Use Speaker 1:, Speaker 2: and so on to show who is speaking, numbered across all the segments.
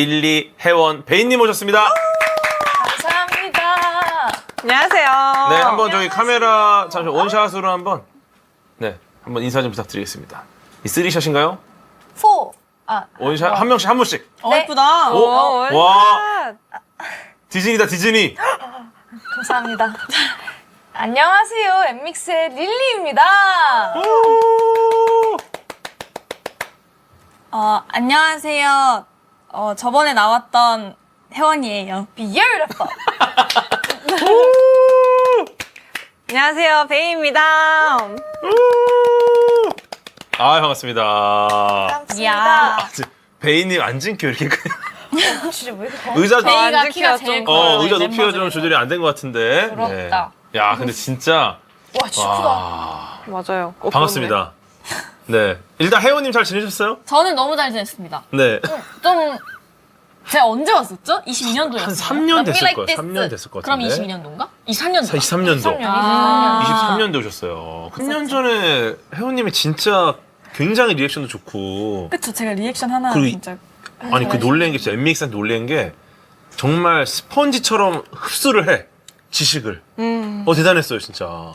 Speaker 1: 릴리 회원 베인님 오셨습니다.
Speaker 2: 감사합니다.
Speaker 3: 안녕하세요.
Speaker 1: 네, 한번 저희 카메라 잠시 원샷으로 한번 한번 인사 좀 부탁드리겠습니다. 이 쓰리샷인가요?
Speaker 2: 4.
Speaker 1: 원샷 한 명씩 한 분씩.
Speaker 2: 네.
Speaker 3: 예쁘다.
Speaker 1: 오,
Speaker 3: 원샷.
Speaker 1: 와. 디즈니다 디즈니.
Speaker 2: 감사합니다. 안녕하세요. 엠믹스의 릴리입니다.
Speaker 3: 안녕하세요. 저번에 나왔던 회원이에요.
Speaker 2: Beautiful.
Speaker 3: 안녕하세요. 베이입니다.
Speaker 1: 아 반갑습니다.
Speaker 2: 반갑습니다.
Speaker 1: 베인님 앉은 키 왜 이렇게 크?
Speaker 2: 진짜 왜 이렇게
Speaker 1: 의자
Speaker 3: 베이가 앉은 키가 키가 제일 좀 커요.
Speaker 1: 의자
Speaker 3: 이
Speaker 1: 높이가 좀
Speaker 3: 멤버들.
Speaker 1: 조절이 안 된 것 같은데.
Speaker 2: 부럽다.
Speaker 1: 네. 야 근데 진짜
Speaker 2: 와, 진짜 크다.
Speaker 1: 와
Speaker 3: 맞아요.
Speaker 1: 반갑습니다. 네 일단 혜원님 잘 지내셨어요?
Speaker 3: 저는 너무 잘 지냈습니다.
Speaker 1: 네.
Speaker 3: 좀 제가 언제 왔었죠? 22년도였어요.
Speaker 1: 한 3년 됐을
Speaker 2: like
Speaker 1: 거예요.
Speaker 2: this.
Speaker 1: 3년 됐을 것
Speaker 3: 그럼
Speaker 1: 같은데.
Speaker 3: 22년도인가? 23년도.
Speaker 1: 23년도. 23년도 오셨어요. 3년 전에 혜원님이 진짜 굉장히 리액션도 좋고
Speaker 3: 그쵸. 제가 리액션 하나
Speaker 1: 그리고
Speaker 3: 진짜.
Speaker 1: 아니 그 놀란 게 진짜 엠믹스한테 놀란 게 정말 스펀지처럼 흡수를 해 지식을. 대단했어요 진짜.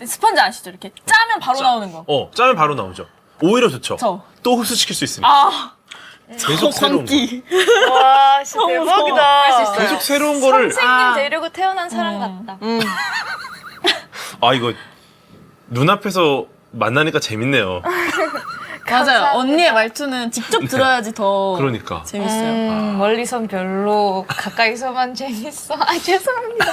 Speaker 3: 스펀지 아시죠? 이렇게 짜면 바로 나오는 거.
Speaker 1: 짜면 바로 나오죠. 오히려 좋죠.
Speaker 3: 저.
Speaker 1: 또 흡수시킬 수 있습니다.
Speaker 3: 아,
Speaker 1: 계속 새로운 거.
Speaker 2: 와, 진짜 대박이다.
Speaker 3: 할수 있어요.
Speaker 1: 계속 새로운 거를
Speaker 2: 선생님 데리고 태어난 사람 같다.
Speaker 1: 이거 눈앞에서 만나니까 재밌네요.
Speaker 3: 맞아요.
Speaker 2: 감사합니다.
Speaker 3: 언니의 말투는 직접 들어야지 더
Speaker 1: 그러니까.
Speaker 3: 재밌어요.
Speaker 2: 멀리선 별로, 가까이서만 재밌어. 죄송합니다.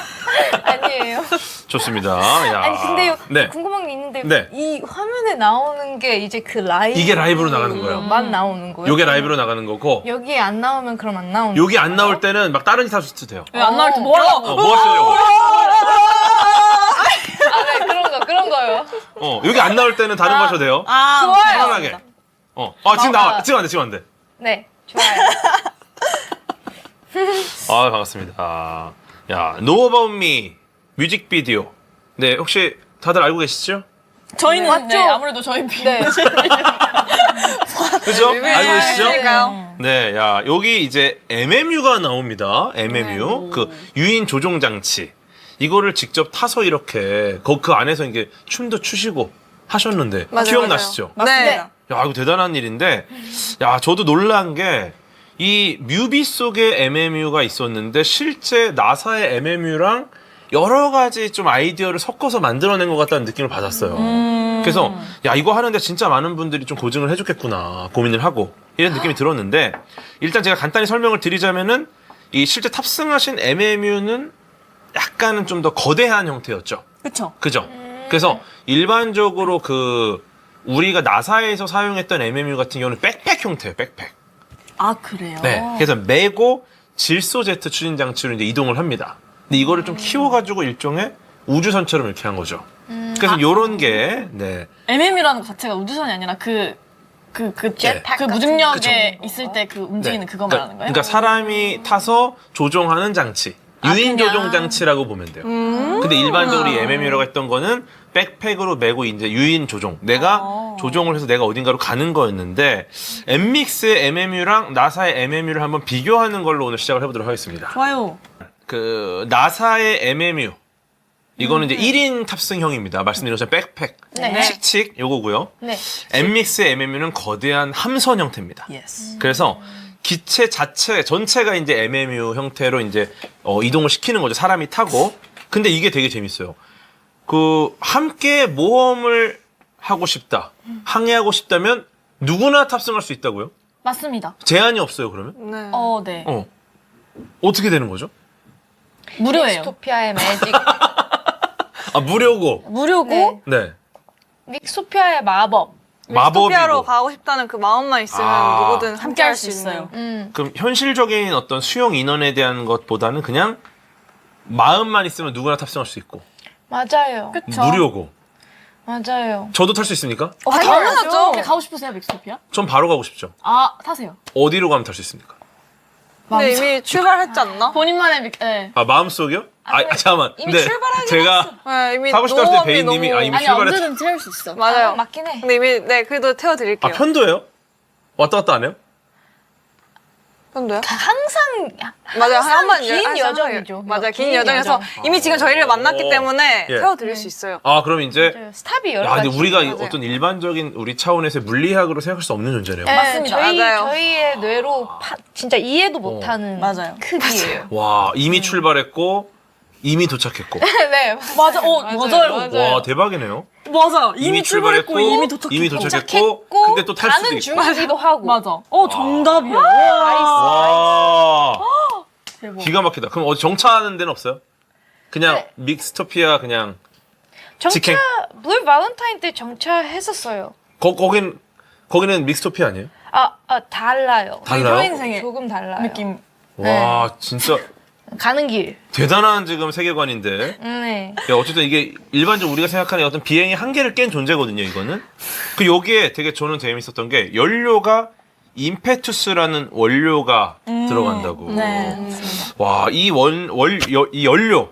Speaker 2: 아니에요.
Speaker 1: 좋습니다. 야.
Speaker 2: 아니, 근데
Speaker 1: 네.
Speaker 2: 궁금한 게 있는데,
Speaker 1: 네.
Speaker 2: 이 화면에 나오는 게 이제 그 라이브.
Speaker 1: 이게 라이브로 나가는 거예요.
Speaker 2: 만 나오는 거예요?
Speaker 1: 요게 라이브로 나가는 거고
Speaker 2: 여기에 안 나오면 그럼 안 나오는
Speaker 1: 여기 안 나올 때는 막 다른 짓 하셔도 돼요.
Speaker 3: 왜 안 나올 때 뭐라고?
Speaker 1: 뭐 하시려고?
Speaker 2: 네, 그런 거요.
Speaker 1: 여기 안 나올 때는 다른 거 하셔도 돼요.
Speaker 2: 좋아요.
Speaker 1: 편안하게. 지금 나와. 지금 안 돼. 지금 안 돼.
Speaker 2: 네, 좋아요.
Speaker 1: 반갑습니다. 야, Know About Me 뮤직비디오. 네, 혹시 다들 알고 계시죠?
Speaker 3: 저희는
Speaker 2: 맞죠?
Speaker 3: 네, 아무래도 저희 비.
Speaker 2: 네.
Speaker 1: 그죠? 알고 계시죠?
Speaker 3: 그러니까요.
Speaker 1: 네, 야, 여기 이제 MMU가 나옵니다. MMU. 그 유인 조종 장치. 이거를 직접 타서 이렇게 그 안에서 이게 춤도 추시고 하셨는데 기억나시죠?
Speaker 3: 네.
Speaker 1: 야, 이거 대단한 일인데, 야, 저도 놀란 게, 이 뮤비 속에 MMU가 있었는데, 실제 나사의 MMU랑 여러 가지 좀 아이디어를 섞어서 만들어낸 것 같다는 느낌을 받았어요. 그래서, 야, 이거 하는데 진짜 많은 분들이 좀 고증을 해줬겠구나, 고민을 하고, 이런 느낌이 들었는데, 일단 제가 간단히 설명을 드리자면은, 이 실제 탑승하신 MMU는 약간은 좀 더 거대한 형태였죠.
Speaker 3: 그쵸.
Speaker 1: 그죠? 그래서 일반적으로 우리가 나사에서 사용했던 MMU 같은 경우는 백팩 형태예요, 백팩.
Speaker 3: 아, 그래요?
Speaker 1: 네. 그래서 메고 질소 제트 추진 장치로 이제 이동을 합니다. 근데 이거를 좀 키워가지고 일종의 우주선처럼 이렇게 한 거죠. 그래서 요런 게, 네.
Speaker 3: MM이라는 것 자체가 우주선이 아니라
Speaker 2: jetpack
Speaker 3: 그
Speaker 2: 같은
Speaker 3: 무중력에
Speaker 2: 그쵸.
Speaker 3: 있을 때 그 움직이는
Speaker 1: 네.
Speaker 3: 그거 말하는 거예요?
Speaker 1: 그러니까 사람이 타서 조종하는 장치. 유인
Speaker 3: 그냥.
Speaker 1: 조종 장치라고 보면 돼요. 근데 일반적으로 이 MMU라고 했던 거는 백팩으로 메고 이제 유인 조종. 내가 조종을 해서 내가 어딘가로 가는 거였는데 엠믹스의 MMU랑 나사의 MMU를 한번 비교하는 걸로 오늘 시작을 해보도록 하겠습니다.
Speaker 3: 좋아요.
Speaker 1: 그 나사의 MMU 이거는 이제 1인 탑승형입니다. 말씀드린 것처럼 백팩,
Speaker 2: 네.
Speaker 1: 칙칙 요거고요.
Speaker 2: 네.
Speaker 1: 엠믹스의 MMU는 거대한 함선 형태입니다.
Speaker 3: 예스.
Speaker 1: 그래서 기체 자체 전체가 이제 MMU 형태로 이제 이동을 시키는 거죠. 사람이 타고. 근데 이게 되게 재밌어요. 함께 모험을 하고 싶다. 항해하고 싶다면 누구나 탑승할 수 있다고요?
Speaker 3: 맞습니다.
Speaker 1: 제한이 없어요, 그러면?
Speaker 3: 네.
Speaker 1: 어떻게 되는 거죠?
Speaker 3: 무료예요.
Speaker 2: 믹스토피아의 매직.
Speaker 1: 무료고.
Speaker 3: 무료고
Speaker 1: 네.
Speaker 2: 믹스토피아의 마법.
Speaker 1: 마법이고.
Speaker 4: 가고 싶다는 그 마음만 있으면
Speaker 1: 아.
Speaker 4: 누구든
Speaker 3: 함께 할 수 있어요.
Speaker 1: 그럼 현실적인 어떤 수용 인원에 대한 것보다는 그냥 마음만 있으면 누구나 탑승할 수 있고.
Speaker 2: 맞아요.
Speaker 3: 그쵸?
Speaker 1: 무료고.
Speaker 2: 맞아요.
Speaker 1: 저도 탈 수 있습니까?
Speaker 3: 당연하죠. 가고 싶으세요, 믹스토피아?
Speaker 1: 전 바로 가고 싶죠.
Speaker 3: 타세요.
Speaker 1: 어디로 가면 탈 수 있습니까?
Speaker 4: 근데 이미 출발했지 않나?
Speaker 3: 본인만의 네.
Speaker 1: 마음속이요? 잠깐만.
Speaker 2: 이미
Speaker 1: 근데
Speaker 2: 출발하긴
Speaker 1: 제가
Speaker 4: 네, 이미
Speaker 1: 타고 싶다 할 때
Speaker 4: 너무
Speaker 1: 베인님이
Speaker 4: 너무-
Speaker 1: 이미
Speaker 3: 아니
Speaker 1: 출발했.
Speaker 3: 언제든 채울 수 있어.
Speaker 4: 맞아요.
Speaker 2: 맞긴 해.
Speaker 4: 근데 이미 그래도 태워드릴게요.
Speaker 1: 편도예요? 왔다 갔다 안 해요?
Speaker 4: 현도요?
Speaker 2: 항상
Speaker 4: 맞아요. 한번
Speaker 2: 긴 여정이죠.
Speaker 4: 맞아요. 긴
Speaker 2: 긴
Speaker 4: 여정에서
Speaker 2: 여정.
Speaker 4: 이미 지금 저희를 만났기 때문에
Speaker 1: 예.
Speaker 4: 태워드릴 수 있어요.
Speaker 1: 아 그럼 이제
Speaker 2: 맞아요. 스탑이 여러
Speaker 1: 야,
Speaker 2: 가지.
Speaker 1: 근데 우리가
Speaker 4: 맞아요.
Speaker 1: 어떤 일반적인 우리 차원에서의 물리학으로 생각할 수 없는 존재네요.
Speaker 2: 네,
Speaker 3: 맞습니다.
Speaker 4: 맞아요.
Speaker 2: 저희의 뇌로 진짜 이해도 못하는
Speaker 3: 맞아요.
Speaker 2: 크기예요.
Speaker 1: 와 이미 출발했고 이미 도착했고.
Speaker 2: 네,
Speaker 3: 맞아, 맞아요.
Speaker 1: 와 대박이네요.
Speaker 3: 맞아. 이미 출발했고 이미 도착했고.
Speaker 1: 이미 도착했고. 근데 또 탈 수도
Speaker 2: 가는
Speaker 1: 있고.
Speaker 2: 중이기도 하고.
Speaker 3: 맞아. 정답이야.
Speaker 1: 와
Speaker 3: 대박.
Speaker 1: 기가 막히다. 그럼 어디 정차하는 데는 없어요? 그냥
Speaker 2: 네.
Speaker 1: 믹스토피아 그냥
Speaker 2: 정차
Speaker 1: 직행.
Speaker 2: 블루 발렌타인 때 정차했었어요.
Speaker 1: 거기는 믹스토피아 아니에요?
Speaker 2: 달라요.
Speaker 1: 달라요?
Speaker 3: 효인생의
Speaker 2: 조금 달라요.
Speaker 3: 느낌.
Speaker 1: 와 진짜
Speaker 2: 가는 길.
Speaker 1: 대단한 지금 세계관인데.
Speaker 2: 네.
Speaker 1: 야, 어쨌든 이게 일반적으로 우리가 생각하는 어떤 비행의 한계를 깬 존재거든요, 이거는. 그 여기에 되게 저는 재밌었던 게 연료가 임페투스라는 원료가 들어간다고.
Speaker 3: 네.
Speaker 1: 와, 이 연료.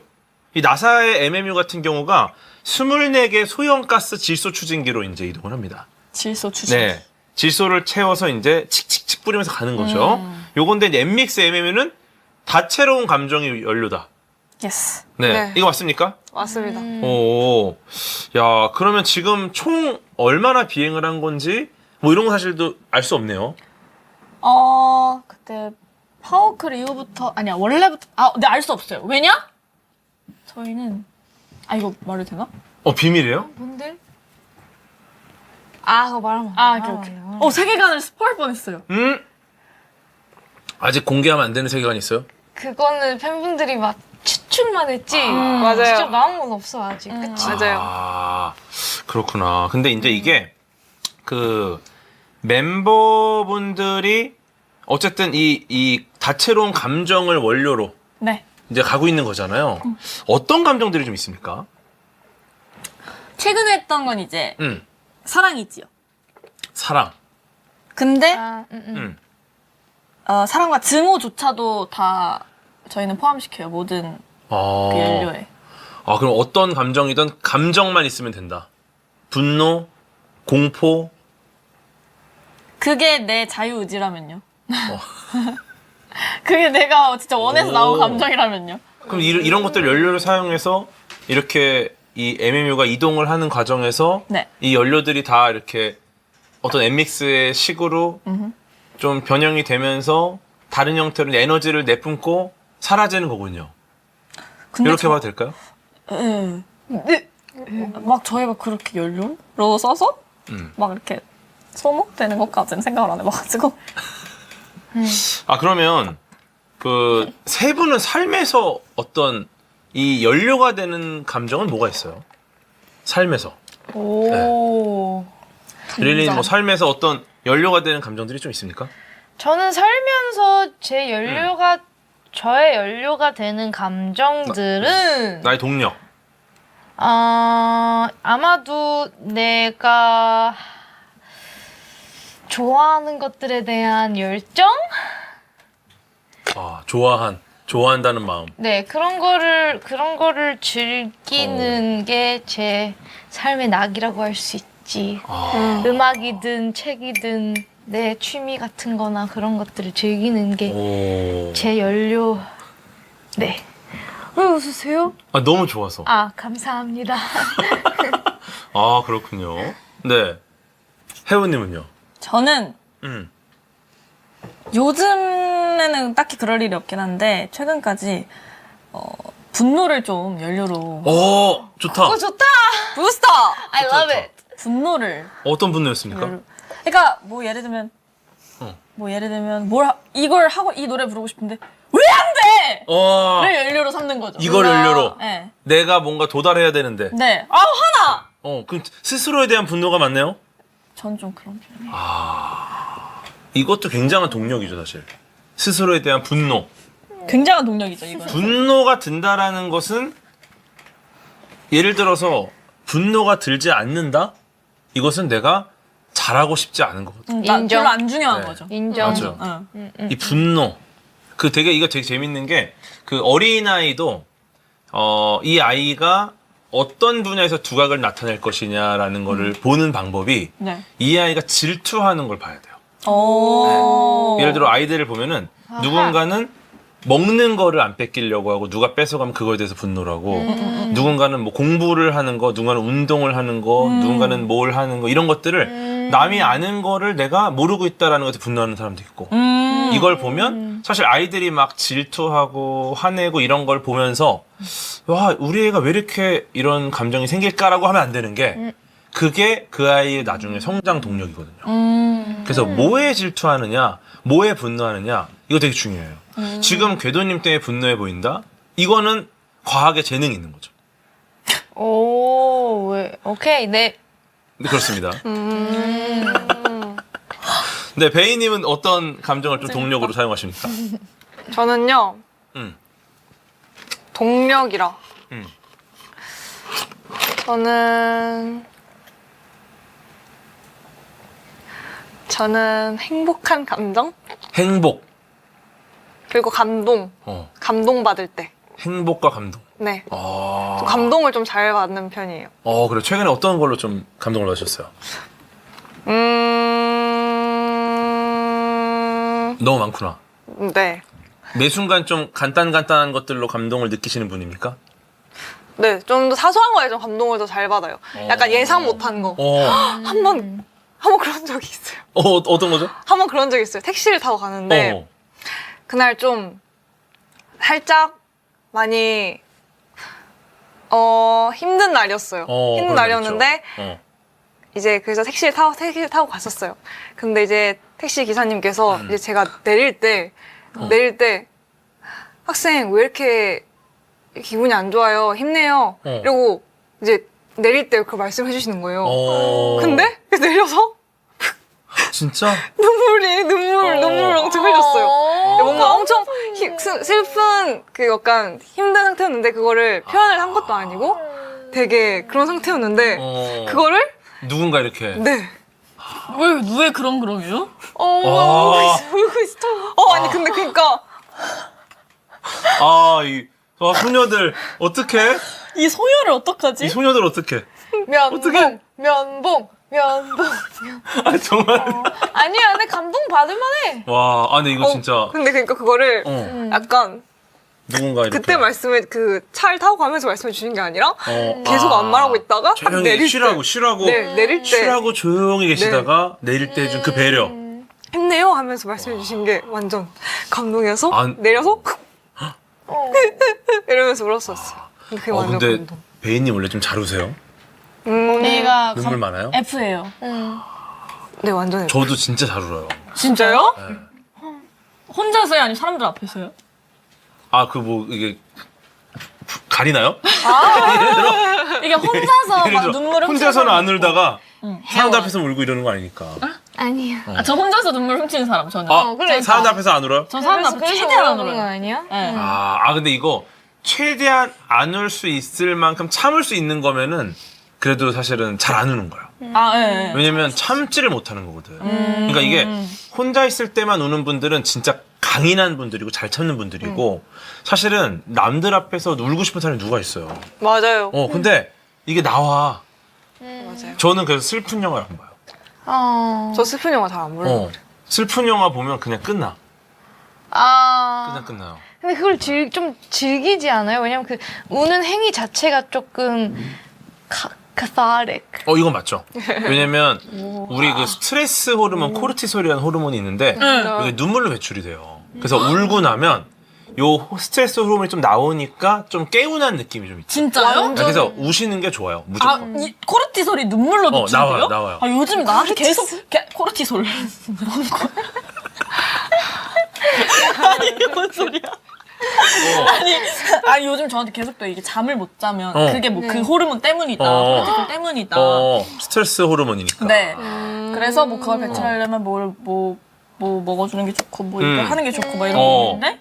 Speaker 1: 이 나사의 MMU 같은 경우가 24개 소형 가스 질소 추진기로 이제 이동을 합니다.
Speaker 3: 질소 추진.
Speaker 1: 네. 질소를 채워서 이제 칙칙칙 뿌리면서 가는 거죠. 요건데 이제 엠믹스 MMU는 다채로운 감정의 연료다.
Speaker 3: 예스.
Speaker 1: 네.
Speaker 4: 네.
Speaker 1: 이거 맞습니까?
Speaker 4: 맞습니다.
Speaker 1: 오, 야, 그러면 지금 총 얼마나 비행을 한 건지 뭐 이런 거 사실도 알 수 없네요.
Speaker 3: 그때 파워클 이후부터 아니야 원래부터 근데 알 수 없어요. 왜냐? 저희는 이거 말해도 되나?
Speaker 1: 비밀이에요?
Speaker 2: 뭔데? 그거 말하면.
Speaker 3: 오케이. 세계관을 스포할 뻔했어요.
Speaker 1: 아직 공개하면 안 되는 세계관이 있어요?
Speaker 2: 그거는 팬분들이 막 추측만 했지.
Speaker 4: 맞아요.
Speaker 2: 직접 나온 건 없어 아직. 그치?
Speaker 4: 맞아요.
Speaker 1: 아, 그렇구나. 근데 이제 이게 그 멤버분들이 어쨌든 이 다채로운 감정을 원료로
Speaker 3: 네.
Speaker 1: 이제 가고 있는 거잖아요. 어떤 감정들이 좀 있습니까?
Speaker 3: 최근에 했던 건 이제 사랑이지요.
Speaker 1: 사랑.
Speaker 3: 근데
Speaker 1: 음.
Speaker 3: 사랑과 증오조차도 다 저희는 포함시켜요. 모든 그 연료에.
Speaker 1: 그럼 어떤 감정이든 감정만 있으면 된다. 분노, 공포.
Speaker 3: 그게 내 자유의지라면요. 그게 내가 진짜 원해서 나온
Speaker 1: 오.
Speaker 3: 감정이라면요.
Speaker 1: 그럼 이런 것들 연료를 사용해서 이렇게 이 MMU가 이동을 하는 과정에서
Speaker 3: 네.
Speaker 1: 이 연료들이 다 이렇게 어떤 엠믹스의 식으로 좀 변형이 되면서 다른 형태로 에너지를 내뿜고 사라지는 거군요.
Speaker 3: 근데
Speaker 1: 이렇게 봐도 될까요?
Speaker 3: 네. 막 저희가 그렇게 연료로 써서 막 이렇게 소모되는 것까지는 생각을 안 해봐가지고.
Speaker 1: 그러면 그 세 분은 삶에서 어떤 이 연료가 되는 감정은 뭐가 있어요? 삶에서.
Speaker 3: 오.
Speaker 1: 릴리는 뭐 삶에서 어떤 연료가 되는 감정들이 좀 있습니까?
Speaker 2: 저는 살면서 저의 연료가 되는 감정들은
Speaker 1: 나의 동력.
Speaker 2: 아마도 내가 좋아하는 것들에 대한 열정?
Speaker 1: 좋아한다는 마음.
Speaker 2: 네, 그런 거를 즐기는 게 제 삶의 낙이라고 할 수 있지. 음악이든 책이든 내 취미 같은 거나 그런 것들을 즐기는 게 제 연료. 네. 왜 웃으세요?
Speaker 1: 너무 좋아서.
Speaker 2: 감사합니다.
Speaker 1: 그렇군요. 네. 혜원님은요?
Speaker 3: 저는 요즘에는 딱히 그럴 일이 없긴 한데 최근까지 분노를 좀 연료로
Speaker 1: 좋다.
Speaker 2: 좋다.
Speaker 3: 부스터!
Speaker 2: I love it.
Speaker 3: 분노를
Speaker 1: 어떤 분노였습니까?
Speaker 3: 그러니까 뭐 예를 들면 이걸 하고 이 노래 부르고 싶은데 왜 안 돼! 를 연료로 삼는 거죠.
Speaker 1: 이걸 연료로.
Speaker 3: 네.
Speaker 1: 내가 뭔가 도달해야 되는데.
Speaker 3: 네. 화나!
Speaker 1: 그럼 스스로에 대한 분노가 많네요?
Speaker 3: 전 좀 그런 편이에요.
Speaker 1: 이것도 굉장한 동력이죠, 사실. 스스로에 대한 분노.
Speaker 3: 굉장한 동력이죠, 이건.
Speaker 1: 분노가 든다라는 것은 예를 들어서 분노가 들지 않는다? 이것은 내가 잘하고 싶지 않은 거거든.
Speaker 2: 인정.
Speaker 3: 별로 안 중요한
Speaker 1: 네.
Speaker 3: 거죠.
Speaker 2: 인정.
Speaker 1: 맞아. 이 분노. 이거 되게 재밌는 게, 그 어린아이도, 이 아이가 어떤 분야에서 두각을 나타낼 것이냐라는 거를 보는 방법이,
Speaker 3: 네.
Speaker 1: 이 아이가 질투하는 걸 봐야 돼요.
Speaker 3: 오.
Speaker 1: 예를 들어 아이들을 보면은, 누군가는 먹는 거를 안 뺏기려고 하고 누가 뺏어가면 그거에 대해서 분노를 하고 누군가는 뭐 공부를 하는 거, 누군가는 운동을 하는 거, 누군가는 뭘 하는 거 이런 것들을 남이 아는 거를 내가 모르고 있다라는 것에 분노하는 사람도 있고 이걸 보면 사실 아이들이 막 질투하고 화내고 이런 걸 보면서 와 우리 애가 왜 이렇게 이런 감정이 생길까라고 하면 안 되는 게 그게 그 아이의 나중에 성장 동력이거든요. 그래서 뭐에 질투하느냐 뭐에 분노하느냐 이거 되게 중요해요. 지금 궤도님 때문에 분노해 보인다? 이거는 과학의 재능이 있는 거죠.
Speaker 2: 오, 오케이, 네.
Speaker 1: 네, 그렇습니다. 네, 베이님은 어떤 감정을 좀 동력으로 사용하십니까?
Speaker 4: 저는요
Speaker 1: 음.
Speaker 4: 동력이라.
Speaker 1: 음.
Speaker 4: 저는 행복한 감정
Speaker 1: 행복.
Speaker 4: 그리고 감동받을 때.
Speaker 1: 행복과 감동.
Speaker 4: 네.
Speaker 1: 아.
Speaker 4: 저 감동을 좀 잘 받는 편이에요.
Speaker 1: 그래. 최근에 어떤 걸로 좀 감동을 받으셨어요? 너무 많구나.
Speaker 4: 네.
Speaker 1: 매 순간 좀 간단한 것들로 감동을 느끼시는 분입니까?
Speaker 4: 네, 좀 더 사소한 거에 좀 감동을 더 잘 받아요. 약간 예상 못한 거. 한번 그런 적이 있어요.
Speaker 1: 어떤 거죠?
Speaker 4: 한 번 그런 적이 있어요. 택시를 타고 가는데 그날 좀 살짝 많이 힘든 날이었어요. 힘든
Speaker 1: 그런
Speaker 4: 날이었는데
Speaker 1: 날 있죠.
Speaker 4: 이제 그래서 택시를 타고 갔었어요. 근데 이제 택시 기사님께서 이제 제가 내릴 때 학생 왜 이렇게 기분이 안 좋아요? 힘내요. 이러고 이제 내릴 때 그 말씀을 해주시는 거예요. 근데 내려서
Speaker 1: 진짜?
Speaker 4: 눈물 엄청 흘렸어요. 뭔가 엄청 슬픈 그 약간 힘든 상태였는데 그거를 표현을 한 것도 아니고 되게 그런 상태였는데 그거를
Speaker 1: 누군가 이렇게
Speaker 4: 네.
Speaker 3: 왜 그럼이요?
Speaker 4: 울고 있어. 아니 근데 그러니까
Speaker 1: 소녀들 어떡해?
Speaker 3: 이 소녀를 어떡하지?
Speaker 1: 이 소녀들 어떡해?
Speaker 2: 면봉.
Speaker 1: 아 정말?
Speaker 2: 아니야, 근데 감동 받을 만해.
Speaker 1: 와, 근데 이거 진짜
Speaker 4: 근데 그러니까 그거를 약간
Speaker 1: 누군가 이렇게
Speaker 4: 그때 그 차를 타고 가면서 말씀해 주신 게 아니라 계속 안 말하고 있다가 딱
Speaker 1: 조용히
Speaker 4: 내릴
Speaker 1: 쉬라고
Speaker 4: 네, 내릴 때
Speaker 1: 쉬라고 조용히 계시다가 내릴 때 해준 그 배려.
Speaker 4: 힘내요 하면서 말씀해 주신 게 완전 감동이어서
Speaker 1: 안-
Speaker 4: 내려서 이러면서 울었었어요. 그게 완전
Speaker 1: 근데
Speaker 4: 감동.
Speaker 1: 베이님 원래 좀 잘 우세요?
Speaker 3: 얘가
Speaker 1: 눈물 많아요?
Speaker 3: F예요.
Speaker 4: 네 완전
Speaker 1: 저도 진짜 잘 울어요.
Speaker 4: 진짜요?
Speaker 3: 혼자서요? 아니면 사람들 앞에서요?
Speaker 1: 이게 가리나요?
Speaker 3: 이게 혼자서
Speaker 1: 예를
Speaker 3: 막
Speaker 1: 들어
Speaker 3: 눈물을
Speaker 1: 혼자서는 안
Speaker 3: 훔치는
Speaker 1: 울다가 사람들 앞에서 울고 이러는 거 아니니까.
Speaker 2: 아니야.
Speaker 3: 저 혼자서 눈물 훔치는 사람 저는.
Speaker 2: 그래.
Speaker 1: 사람들 앞에서 안 울어요?
Speaker 3: 저 사람들 앞에 최대한 안
Speaker 2: 거
Speaker 3: 울어요.
Speaker 2: 아니야?
Speaker 3: 네.
Speaker 1: 근데 이거 최대한 안 울 수 있을 만큼 참을 수 있는 거면은 그래도 사실은 잘 안 우는 거야.
Speaker 3: 네.
Speaker 1: 왜냐면 참지를 못하는 거거든. 그러니까 이게 혼자 있을 때만 우는 분들은 진짜 강인한 분들이고 잘 참는 분들이고 사실은 남들 앞에서 울고 싶은 사람이 누가 있어요.
Speaker 4: 맞아요.
Speaker 1: 근데 이게 나와.
Speaker 4: 맞아요.
Speaker 1: 저는 그래서 슬픈 영화를 안 봐요.
Speaker 4: 저 슬픈 영화 잘 안 몰라요.
Speaker 1: 슬픈 영화 보면 그냥 끝나요.
Speaker 2: 근데 그걸 좀 즐기지 않아요? 왜냐면 그 우는 행위 자체가 조금 cathartic.
Speaker 1: 이건 맞죠. 왜냐면 우리 그 스트레스 호르몬 코르티솔이라는 호르몬이 있는데 이게 눈물로 배출이 돼요. 그래서 울고 나면 요 스트레스 호르몬이 좀 나오니까 좀 개운한 느낌이 좀 있죠.
Speaker 3: 진짜요?
Speaker 1: 그래서 우시는 게 좋아요. 무조건.
Speaker 3: 이 코르티솔이 눈물로 배출돼요?
Speaker 1: 나와요.
Speaker 3: 요즘 나한테 계속 코르티솔. 뭔 거야? 아니 이게 뭔 소리야? 아니 요즘 저한테 계속 또 이게 잠을 못 자면 그게 뭐 그 호르몬 때문이다, 코르티솔 때문이다.
Speaker 1: 스트레스 호르몬이니까.
Speaker 3: 네. 그래서 뭐 그걸 배출하려면 뭐 먹어주는 게 좋고 뭐 이거 하는 게 좋고 막 이런 거 있는데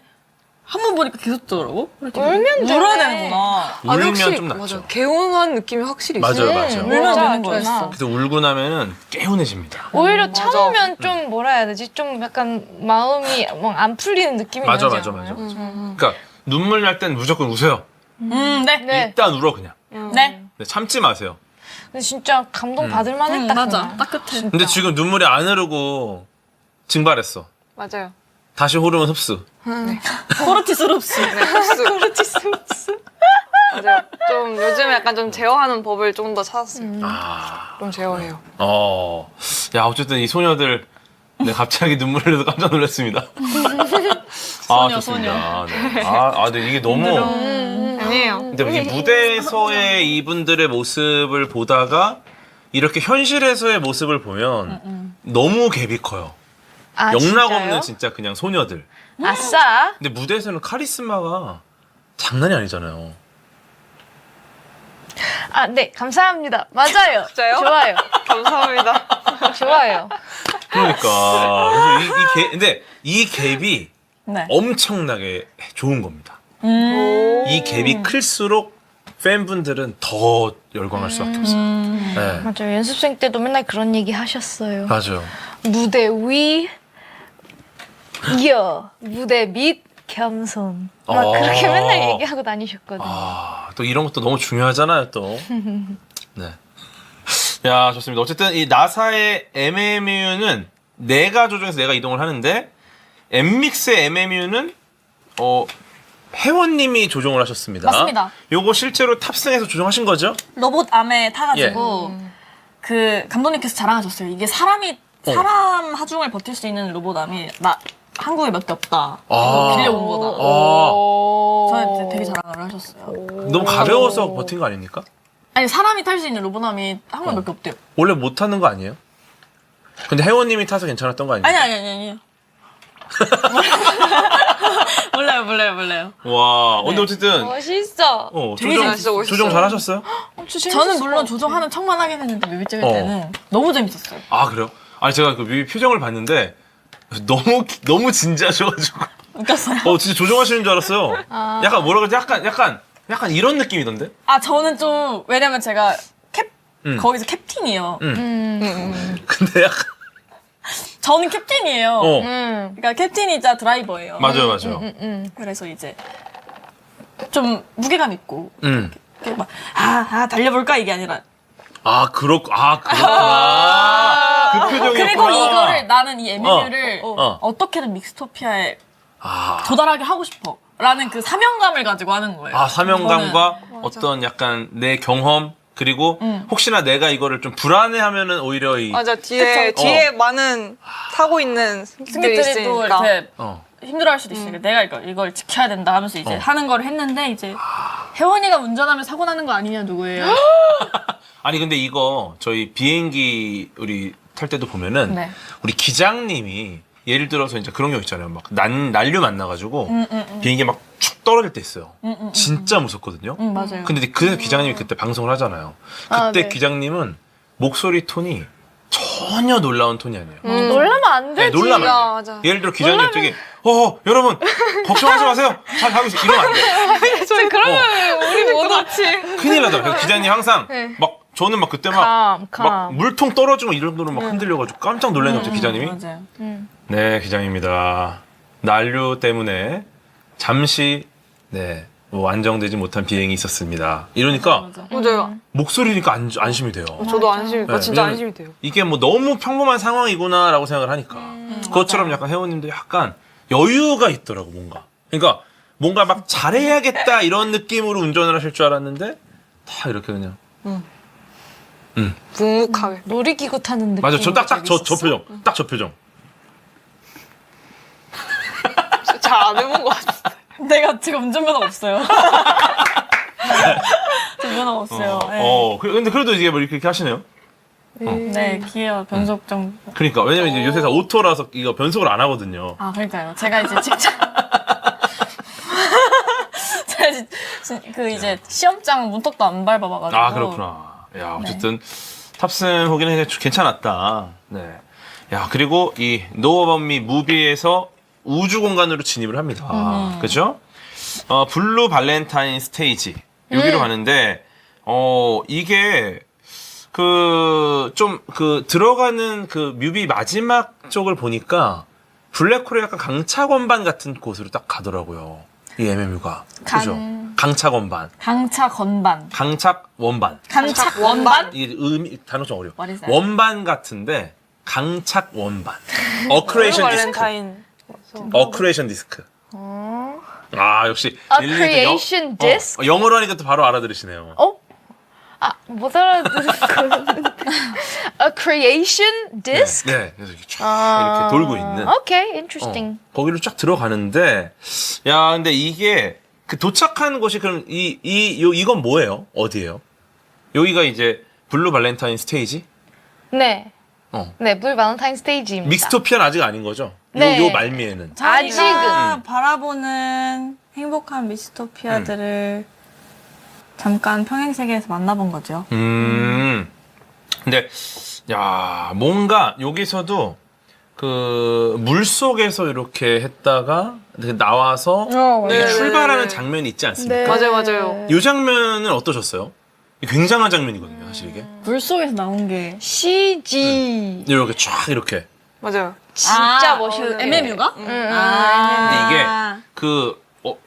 Speaker 3: 한 번 보니까 계속 뜨더라고.
Speaker 2: 울면
Speaker 3: 울어야
Speaker 2: 되네.
Speaker 3: 되는구나.
Speaker 1: 울면
Speaker 4: 확실히,
Speaker 1: 좀 낫죠.
Speaker 4: 맞아요. 개운한 느낌이 확실히 있어요.
Speaker 1: 맞아요.
Speaker 3: 울면 되는
Speaker 2: 좋아.
Speaker 3: 거였어.
Speaker 1: 그래서 울고 나면은 개운해집니다.
Speaker 2: 오히려 참으면 좀 뭐라 해야 되지? 좀 약간 마음이 막 안 풀리는 느낌이
Speaker 1: 맞아.
Speaker 2: 나지 않아요?
Speaker 1: 그러니까 눈물 날 땐 무조건 우세요.
Speaker 3: 네.
Speaker 2: 네.
Speaker 1: 일단 울어 그냥.
Speaker 3: 네.
Speaker 1: 네, 참지 마세요.
Speaker 2: 근데 진짜 감동 받을 만했다.
Speaker 3: 맞아.
Speaker 2: 그냥.
Speaker 3: 딱 끝에.
Speaker 1: 근데 지금 눈물이 안 흐르고 증발했어.
Speaker 4: 맞아요.
Speaker 1: 다시 호르몬 흡수.
Speaker 3: 코르티스룹스.
Speaker 4: 네, 흡수. 맞아요. 좀 요즘에 약간 좀 제어하는 법을 좀 더 찾았어요.
Speaker 1: 아,
Speaker 4: 좀 제어해요.
Speaker 1: 야 어쨌든 이 소녀들 네, 갑자기 눈물을 흘려서 깜짝 놀랐습니다.
Speaker 3: 소녀,
Speaker 1: 좋습니다. 네. 근데 이게 너무
Speaker 4: 아니에요.
Speaker 1: 근데 이 무대에서의 이분들의 모습을 보다가 이렇게 현실에서의 모습을 보면 너무 갭이 커요.
Speaker 2: 아,
Speaker 1: 영락
Speaker 2: 진짜요?
Speaker 1: 없는 진짜 그냥 소녀들.
Speaker 2: 아싸.
Speaker 1: 근데 무대에서는 카리스마가 장난이 아니잖아요.
Speaker 2: 아, 네, 감사합니다. 맞아요.
Speaker 4: 진짜요?
Speaker 2: 좋아요.
Speaker 4: 감사합니다.
Speaker 2: 좋아요.
Speaker 1: 그러니까 그래서 근데 이 갭이
Speaker 3: 네.
Speaker 1: 엄청나게 좋은 겁니다. 이 갭이 클수록 팬분들은 더 열광할 수밖에 없어요. 네.
Speaker 2: 맞아요. 연습생 때도 맨날 그런 얘기 하셨어요.
Speaker 1: 맞아요.
Speaker 2: 무대 위, 무대 밑, 겸손. 막 그렇게 맨날 얘기하고 다니셨거든요.
Speaker 1: 또 이런 것도 너무 중요하잖아요, 또. 네. 야, 좋습니다. 어쨌든 이 나사의 MMU는 내가 조정해서 내가 이동을 하는데 엠믹스의 MMU는 회원님이 조종을 하셨습니다.
Speaker 3: 맞습니다.
Speaker 1: 요거 실제로 탑승해서 조종하신 거죠?
Speaker 3: 로봇 암에 타가지고 그 감독님께서 자랑하셨어요. 이게 사람 하중을 버틸 수 있는 로봇 암이 한국에 몇 개 없다. 빌려온 거다. 저한테 되게 자랑을 하셨어요.
Speaker 1: 너무 가벼워서 버틴 거 아닙니까?
Speaker 3: 아니 사람이 탈 수 있는 로봇 암이 한국에 몇 개 없대요.
Speaker 1: 원래 못 타는 거 아니에요? 근데 회원님이 타서 괜찮았던 거 아니에요?
Speaker 3: 아니. 몰라요.
Speaker 1: 와, 근데 어쨌든
Speaker 2: 멋있어.
Speaker 3: 되게
Speaker 1: 조종,
Speaker 4: 진짜 멋있어요.
Speaker 1: 조종 잘하셨어요?
Speaker 3: 저는 물론 조종하는 척만 하긴 했는데 뮤비 찍을 때는 너무 재밌었어요.
Speaker 1: 아, 그래요? 아니 제가 그 뮤비 표정을 봤는데 너무 진지하셔가지고
Speaker 3: 웃겼어요.
Speaker 1: 진짜 조종하시는 줄 알았어요. 약간 뭐라 그러지? 약간 이런 느낌이던데?
Speaker 3: 아 저는 좀 왜냐면 제가 거기서 캡틴이에요.
Speaker 1: 근데 약간
Speaker 3: 저는 캡틴이에요. 그러니까 captain이자 드라이버예요.
Speaker 1: 맞아요.
Speaker 3: 그래서 이제 좀 무게감 있고 이렇게 막 달려볼까 이게 아니라
Speaker 1: 그렇구나. 그 표정이었구나.
Speaker 3: 그리고 이거를 나는 이 MMU를
Speaker 1: 어.
Speaker 3: 어떻게든 믹스토피아에 도달하게 하고 싶어 라는 그 사명감을 가지고 하는 거예요.
Speaker 1: 사명감과 어떤 약간 내 경험 그리고 혹시나 내가 이거를 좀 불안해하면은 오히려
Speaker 4: 맞아, 뒤에 많은 타고 있는 승객들이
Speaker 3: 승객들이 또
Speaker 4: 있으니까.
Speaker 3: 이렇게
Speaker 1: 어.
Speaker 3: 힘들어할 수도 있으니까 내가 이걸 지켜야 된다 하면서 이제 하는 걸 했는데 이제 혜원이가 운전하면 사고 나는 거 아니냐 누구예요?
Speaker 1: 아니 근데 이거 저희 비행기 우리 탈 때도 보면은
Speaker 3: 네.
Speaker 1: 우리 기장님이 예를 들어서 이제 그런 경우 있잖아요. 막 난류 만나가지고 비행기 막 축 떨어질 때 있어요. 진짜 무섭거든요.
Speaker 3: 맞아요.
Speaker 1: 근데 그 기장님이 그때 방송을 하잖아요. 그때
Speaker 2: 네.
Speaker 1: 기장님은 목소리 톤이 전혀 놀라운 톤이 아니에요.
Speaker 2: 놀라면 안
Speaker 1: 네,
Speaker 2: 되지.
Speaker 1: 놀라면 안 돼요.
Speaker 4: 맞아.
Speaker 1: 예를 들어 기장님 갑자기 여러분 걱정하지 마세요. 잘 가고 있어. 이러면 안 돼요.
Speaker 4: 저희 그러면 우리 못 왔지.
Speaker 1: 큰일 나더라고요. 기장님 항상 막 저는 막 그때 막 물통 떨어지고 이런 정도로 막 흔들려가지고 깜짝 놀랐는데 갑자기 기장님이
Speaker 3: 맞아요.
Speaker 1: 네 기장입니다. 난류 때문에 잠시 안정되지 못한 비행이 있었습니다. 이러니까
Speaker 4: 맞아요.
Speaker 1: 목소리니까 안심이 돼요.
Speaker 4: 저도 안심이,
Speaker 1: 네,
Speaker 4: 진짜
Speaker 1: 왜냐면
Speaker 4: 안심이 돼요.
Speaker 1: 이게 뭐 너무 평범한 상황이구나라고 생각을 하니까 그것처럼 약간 회원님도 약간 여유가 있더라고 뭔가. 그러니까 뭔가 막 잘해야겠다 이런 느낌으로 운전을 하실 줄 알았는데 다 이렇게 그냥.
Speaker 4: 묵묵하게.
Speaker 2: 놀이기구 타는 느낌.
Speaker 1: 맞아, 저 저 표정, 딱 저 표정.
Speaker 4: 잘 안 해본 것 같아.
Speaker 3: 내가 지금 운전면허가 없어요. 운전면허가 없어요.
Speaker 1: 근데 그래도 이게 뭐 이렇게 하시네요.
Speaker 3: 네, 기어 변속 좀.
Speaker 1: 그러니까 왜냐면 이제 요새 다 오토라서 이거 변속을 안 하거든요.
Speaker 3: 그러니까요. 제가 이제 직접 제가 이제 시험장 문턱도 안 밟아봐가지고.
Speaker 1: 그렇구나. 야, 어쨌든 탑승 후기는 괜찮았다. 네. 야, 그리고 이 Know About Me 무비에서 우주 공간으로 진입을 합니다. 그죠? 블루 발렌타인 스테이지 여기로 가는데 이게 들어가는 그 뮤비 마지막 쪽을 보니까 블랙홀의 약간 강착원반 같은 곳으로 딱 가더라고요. 이 MMU가. 그죠? 강착원반.
Speaker 3: 강착원반.
Speaker 1: 강착원반.
Speaker 3: 강착원반?
Speaker 1: 이게 단어 좀 어려워.
Speaker 3: What is that?
Speaker 1: 원반 같은데 강착원반. 어크레이션 디스크.
Speaker 4: 발렌타인.
Speaker 1: 어크레이션 디스크. 아 역시 릴리도
Speaker 2: Creation Disc?
Speaker 1: 영어로 하니까 또 바로 알아들으시네요.
Speaker 2: 못 알아듣는 A Creation Disc?
Speaker 1: 네, 그래서 이렇게 쫙 이렇게 돌고 있는.
Speaker 2: Okay, interesting.
Speaker 1: 거기로 쫙 들어가는데, 야, 근데 이게 그 도착한 곳이 그럼 이건 뭐예요? 어디예요? 여기가 이제 블루 발렌타인 스테이지?
Speaker 2: 네.
Speaker 1: 어.
Speaker 2: 네, 블루 발렌타인 스테이지입니다.
Speaker 1: 믹스토피아는 아직 아닌 거죠?
Speaker 2: 네.
Speaker 1: 요 말미에는.
Speaker 2: 아직은.
Speaker 3: 바라보는 행복한 미스토피아들을 잠깐 평행 세계에서 만나본 거죠.
Speaker 1: 근데 야 뭔가 여기서도 그 물 속에서 이렇게 했다가 나와서 이렇게
Speaker 4: 네네네.
Speaker 1: 출발하는 장면이 있지 않습니까?
Speaker 4: 맞아요, 맞아요.
Speaker 1: 이 장면은 어떠셨어요? 굉장한 장면이거든요, 사실 이게.
Speaker 3: 물 속에서 나온 게
Speaker 2: CG.
Speaker 1: 이렇게 쫙 이렇게.
Speaker 4: 맞아요.
Speaker 2: 진짜 멋있어요.
Speaker 3: MMU가?
Speaker 1: 근데 이게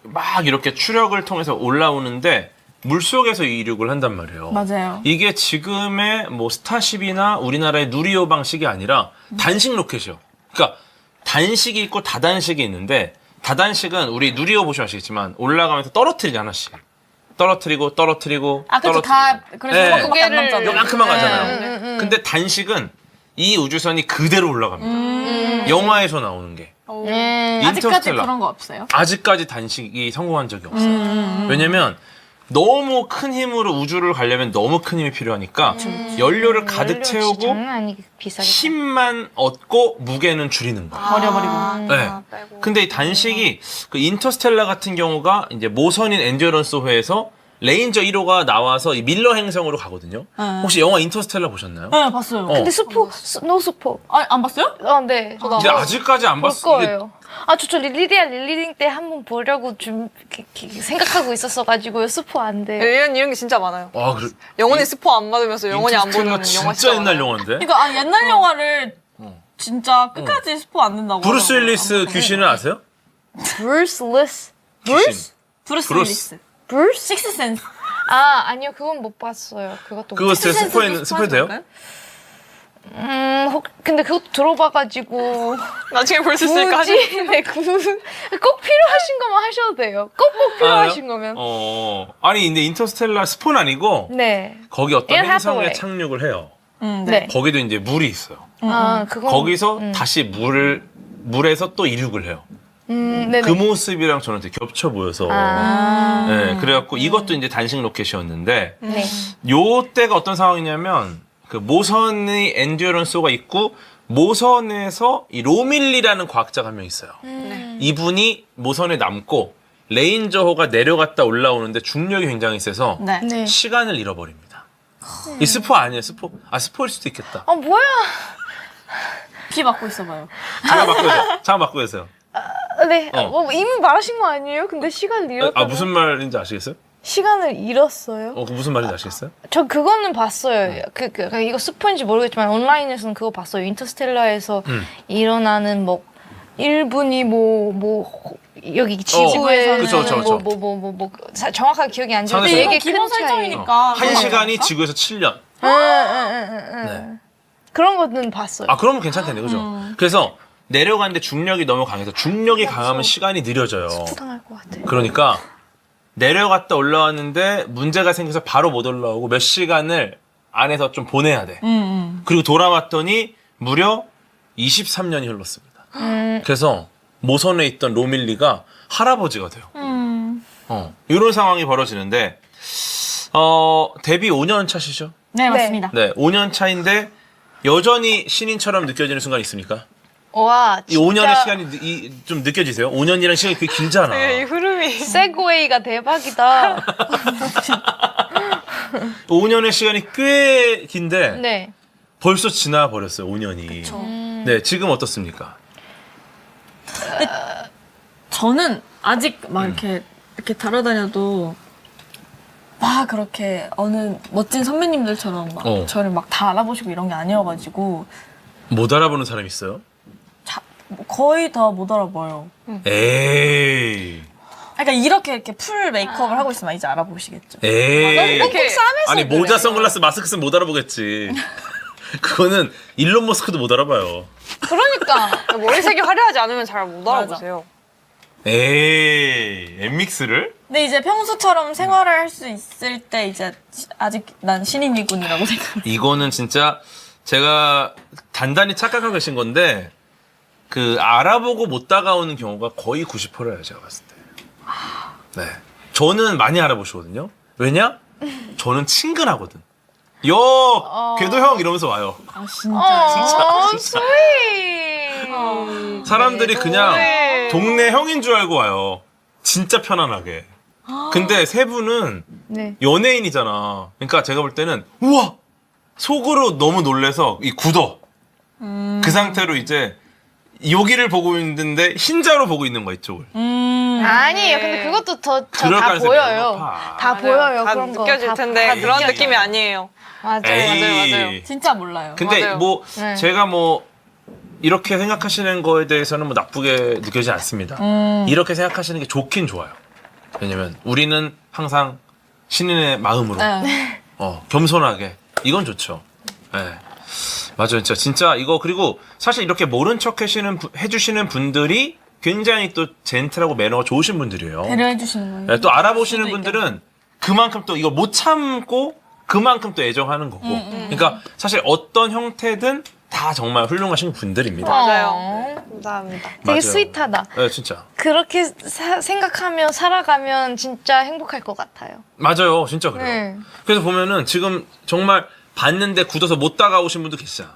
Speaker 1: 막 이렇게 추력을 통해서 올라오는데 물 속에서 이륙을 한단 말이에요.
Speaker 3: 맞아요.
Speaker 1: 이게 지금의 뭐 스타쉽이나 우리나라의 누리호 방식이 아니라 단식 로켓이요. 그러니까 단식이 있고 다단식이 있는데 다단식은 우리 누리호 보시면 아시겠지만 올라가면서 떨어뜨리지 하나씩. 떨어뜨리고
Speaker 3: 그렇죠. 다 그래서
Speaker 1: 네.
Speaker 3: 요만큼밖에 안 남잖아요.
Speaker 1: 요만큼만 가잖아요. 근데 단식은 이 우주선이 그대로 올라갑니다. 영화에서 나오는 게.
Speaker 3: 아직까지
Speaker 1: 인터스텔라.
Speaker 3: 그런 거 없어요?
Speaker 1: 아직까지 단식이 성공한 적이 없어요. 왜냐면 너무 큰 힘으로 우주를 가려면 너무 큰 힘이 필요하니까 연료를 가득 채우고
Speaker 2: 장난 아니게 비싸게.
Speaker 1: 힘만 얻고 무게는 줄이는 거예요.
Speaker 3: 버려버리고.
Speaker 1: 네. 근데 이 단식이 그 인터스텔라 같은 경우가 이제 모선인 엔듀런스호에서 레인저 1호가 나와서 이 밀러 행성으로 가거든요. 혹시 영화 인터스텔라 보셨나요?
Speaker 3: 네, 봤어요.
Speaker 2: 근데 노 스포.
Speaker 3: 안 봤어요?
Speaker 2: 네.
Speaker 1: 근데 아직까지 안
Speaker 2: 볼
Speaker 1: 봤어요. 이게
Speaker 2: 거예요. 저 릴리딩 때 한번 보려고 좀 생각하고 있었어가지고 스포 안 돼.
Speaker 4: 이런 게 진짜 많아요.
Speaker 1: 그래.
Speaker 4: 영원히 스포 안 받으면서 영원히 안 보는
Speaker 1: 인터스텔라
Speaker 4: 영화
Speaker 1: 진짜 옛날
Speaker 4: 많아요.
Speaker 1: 영화인데.
Speaker 3: 이거 옛날 영화를 진짜 끝까지 스포 안 된다고.
Speaker 1: 브루스
Speaker 3: 하더라고요.
Speaker 1: 윌리스 귀신을 아세요?
Speaker 2: 브루스 리스.
Speaker 1: 귀신.
Speaker 3: 브루스
Speaker 1: 브루스.
Speaker 3: 윌리스.
Speaker 2: 브루스?
Speaker 3: 식스센스.
Speaker 2: 아니요, 그건 못 봤어요. 그것도
Speaker 1: 그거 스포 돼요?
Speaker 2: 근데 그것도 들어봐가지고
Speaker 4: 나중에 볼 수 있으니까 하시.
Speaker 2: 꼭 필요하신 거면 하셔도 돼요. 꼭 필요하신 거면.
Speaker 1: 아니 근데 인터스텔라 스포는 아니고
Speaker 2: 네.
Speaker 1: 거기 어떤
Speaker 2: Anne
Speaker 1: 행성에
Speaker 2: Hathaway.
Speaker 1: 착륙을 해요.
Speaker 2: 네.
Speaker 1: 거기도 이제 물이 있어요.
Speaker 2: 그건
Speaker 1: 거기서 다시 물에서 또 이륙을 해요.
Speaker 2: 네네.
Speaker 1: 그 모습이랑 저는 되게 겹쳐 보여서. 네, 그래갖고 이것도 이제 단식 로켓이었는데
Speaker 2: 네.
Speaker 1: 요 때가 어떤 상황이냐면 그 모선의 엔듀런스가 있고 모선에서 이 로밀리라는 과학자가 한 명 있어요. 이분이 모선에 남고 레인저호가 내려갔다 올라오는데 중력이 굉장히 세서
Speaker 3: 네.
Speaker 2: 네.
Speaker 1: 시간을 잃어버립니다. 이 스포 아니에요, 스포. 스포일 수도 있겠다.
Speaker 2: 뭐야?
Speaker 3: 피 맞고 있어봐요.
Speaker 1: 잠깐 바꿔주세요.
Speaker 2: 네.
Speaker 1: 어.
Speaker 2: 이미 말하신 거 아니에요? 근데 시간을 잃었다.
Speaker 1: 무슨 말인지 아시겠어요?
Speaker 2: 시간을 잃었어요?
Speaker 1: 그 무슨 말인지 아시겠어요?
Speaker 2: 저 그거는 봤어요. 이거 스포인지 모르겠지만 온라인에서는 그거 봤어요. 인터스텔라에서 일어나는 뭐 1분이 여기 지구에
Speaker 1: 그쵸.
Speaker 2: 정확하게 기억이 안 나는데
Speaker 1: 상대적으로
Speaker 2: 이게
Speaker 3: 기본
Speaker 2: 큰 차이.
Speaker 3: 설정이니까.
Speaker 1: 1시간이 지구에서 7년. 네.
Speaker 2: 그런 거는 봤어요.
Speaker 1: 그러면 괜찮겠네, 그죠? 그래서 내려가는데 중력이 너무 강해서 중력이 강하면 시간이 느려져요.
Speaker 2: 부당할 것 같아.
Speaker 1: 그러니까 내려갔다 올라왔는데 문제가 생겨서 바로 못 올라오고 몇 시간을 안에서 좀 보내야 돼. 그리고 돌아왔더니 무려 23년이 흘렀습니다. 그래서 모선에 있던 로밀리가 할아버지가 돼요. 이런 상황이 벌어지는데 데뷔 5년 차시죠?
Speaker 3: 네, 맞습니다.
Speaker 1: 네, 5년 차인데 여전히 신인처럼 느껴지는 순간 있습니까?
Speaker 2: 와,
Speaker 1: 이 5년의 시간이 좀 느껴지세요? 5년이라는 시간이 되게 길잖아.
Speaker 4: 이 흐름이.
Speaker 2: 세그웨이가 대박이다.
Speaker 1: 5년의 시간이 꽤 긴데
Speaker 2: 네.
Speaker 1: 벌써 지나 버렸어요. 5년이. 네, 지금 어떻습니까?
Speaker 3: 저는 아직 막 이렇게 달아다녀도 막 그렇게 어느 멋진 선배님들처럼 막 저를 막 다 알아보시고 이런 게 아니어가지고
Speaker 1: 못 알아보는 사람 있어요?
Speaker 3: 거의 다 못 알아봐요.
Speaker 1: 에이.
Speaker 3: 그러니까 이렇게 풀 메이크업을 하고 있으면 이제 알아보시겠죠.
Speaker 1: 에이.
Speaker 2: 꼭 싸매서
Speaker 1: 아니 모자, 선글라스, 마스크 쓰면 못 알아보겠지. 그거는 일론 머스크도 못 알아봐요.
Speaker 2: 그러니까.
Speaker 4: 머리색이 화려하지 않으면 잘 못
Speaker 3: 맞아.
Speaker 4: 알아보세요.
Speaker 1: 에이, 엠믹스를?
Speaker 3: 근데 이제 평소처럼 생활을 할 수 있을 때 이제 아직 난 신인이군이라고 생각합니다.
Speaker 1: 이거는 진짜 제가 단단히 착각하고 계신 건데 그 알아보고 못 다가오는 경우가 거의 90%예요, 제가 봤을 때. 네. 저는 많이 알아보시거든요. 왜냐? 저는 친근하거든. 궤도 형 이러면서 와요.
Speaker 3: 아 진짜.
Speaker 2: 스윗.
Speaker 1: 사람들이 그냥 동네 형인 줄 알고 와요. 진짜 편안하게. 근데 세 분은
Speaker 2: 네.
Speaker 1: 연예인이잖아. 그러니까 제가 볼 때는 우와! 속으로 너무 놀래서 굳어. 그 상태로 이제 여기를 보고 있는데 흰자로 보고 있는 거야, 이쪽을.
Speaker 2: 아니에요. 근데 그것도
Speaker 1: 그럴
Speaker 2: 다
Speaker 1: 가능성이
Speaker 2: 보여요.
Speaker 1: 높아.
Speaker 2: 다 보여요.
Speaker 4: 다
Speaker 2: 그런 거.
Speaker 4: 느껴질 텐데
Speaker 2: 다
Speaker 4: 그런
Speaker 2: 느껴져요.
Speaker 4: 느낌이 아니에요.
Speaker 2: 맞아요.
Speaker 1: 에이.
Speaker 4: 맞아요.
Speaker 3: 진짜 몰라요.
Speaker 1: 근데
Speaker 4: 맞아요.
Speaker 1: 뭐
Speaker 2: 네.
Speaker 1: 제가 뭐 이렇게 생각하시는 거에 대해서는 뭐 나쁘게 느껴지지 않습니다. 이렇게 생각하시는 게 좋긴 좋아요. 왜냐면 우리는 항상 신인의 마음으로
Speaker 3: 네.
Speaker 1: 겸손하게 이건 좋죠. 네. 맞아요. 진짜 이거 그리고 사실 이렇게 모른 척 해주시는 분들이 굉장히 또 젠틀하고 매너가 좋으신 분들이에요.
Speaker 3: 배려해 주시는 거예요.
Speaker 1: 네, 또 알아보시는 분들은 그만큼 또 이걸 못 참고 그만큼 또 애정하는 거고. 그러니까 사실 어떤 형태든 다 정말 훌륭하신 분들입니다.
Speaker 4: 맞아요. 감사합니다.
Speaker 2: 되게
Speaker 1: 맞아요.
Speaker 2: 스윗하다.
Speaker 1: 네, 진짜.
Speaker 2: 그렇게 생각하며 살아가면 진짜 행복할 것 같아요.
Speaker 1: 맞아요. 진짜 그래요.
Speaker 2: 네.
Speaker 1: 그래서 보면은 지금 정말 봤는데 굳어서 못 다가오신 분도 계시잖아.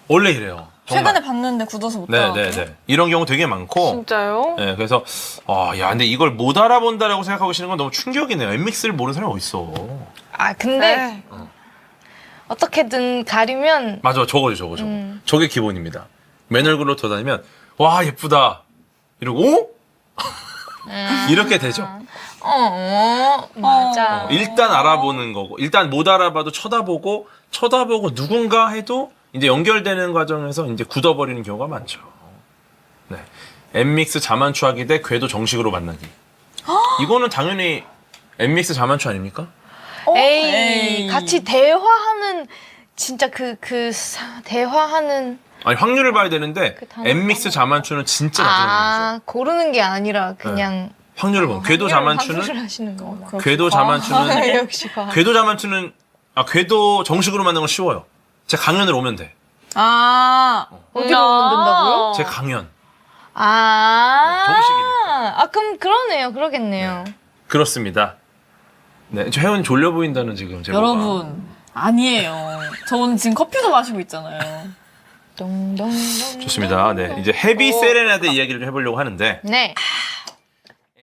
Speaker 1: 원래 이래요. 정말.
Speaker 3: 최근에 봤는데 굳어서 못
Speaker 1: 네,
Speaker 3: 따라가고.
Speaker 1: 네, 네. 이런 경우 되게 많고.
Speaker 4: 진짜요?
Speaker 1: 네, 그래서 야, 근데 이걸 못 알아본다라고 생각하고 계시는 건 너무 충격이네요. 엠믹스를 모르는 사람이 어딨어.
Speaker 2: 아 근데
Speaker 4: 네.
Speaker 2: 어떻게든 가리면
Speaker 1: 맞아, 저거. 저게 기본입니다. 맨 얼굴로 돌아다니면 와 예쁘다 이러고 이렇게 되죠.
Speaker 2: 맞아.
Speaker 1: 일단 알아보는 거고 일단 못 알아봐도 쳐다보고 누군가 해도 이제 연결되는 과정에서 이제 굳어버리는 경우가 많죠. 네, 엠믹스 자만추하기 대 궤도 정식으로 만나기. 이거는 당연히 엠믹스 자만추 아닙니까?
Speaker 2: 에이, 같이 대화하는 진짜 대화하는
Speaker 1: 아니 확률을 봐야 되는데
Speaker 2: 그 단어
Speaker 1: 엠믹스 자만추는 진짜 낮은 확률이죠.
Speaker 2: 고르는 게 아니라 그냥
Speaker 1: 확률을 보면 궤도
Speaker 2: 환불을
Speaker 1: 자만추는
Speaker 2: 하시는 거구나.
Speaker 1: 궤도 자만추는
Speaker 2: 역시 봐.
Speaker 1: 궤도 자만추는 궤도 정식으로 만드는 건 쉬워요. 제 강연을 오면 돼.
Speaker 2: 어디로 오면 된다고요?
Speaker 1: 제 강연.
Speaker 2: 정식이니까. 그럼 그러네요. 그러겠네요.
Speaker 1: 그렇습니다. 네, 저 혜원이 졸려 보인다는 지금 제보가.
Speaker 3: 여러분 아니에요. 저는 지금 커피도 마시고 있잖아요.
Speaker 2: 동동동.
Speaker 1: 좋습니다. 네, 이제 헤비 세레나데 이야기를 좀 해보려고 하는데
Speaker 2: 네.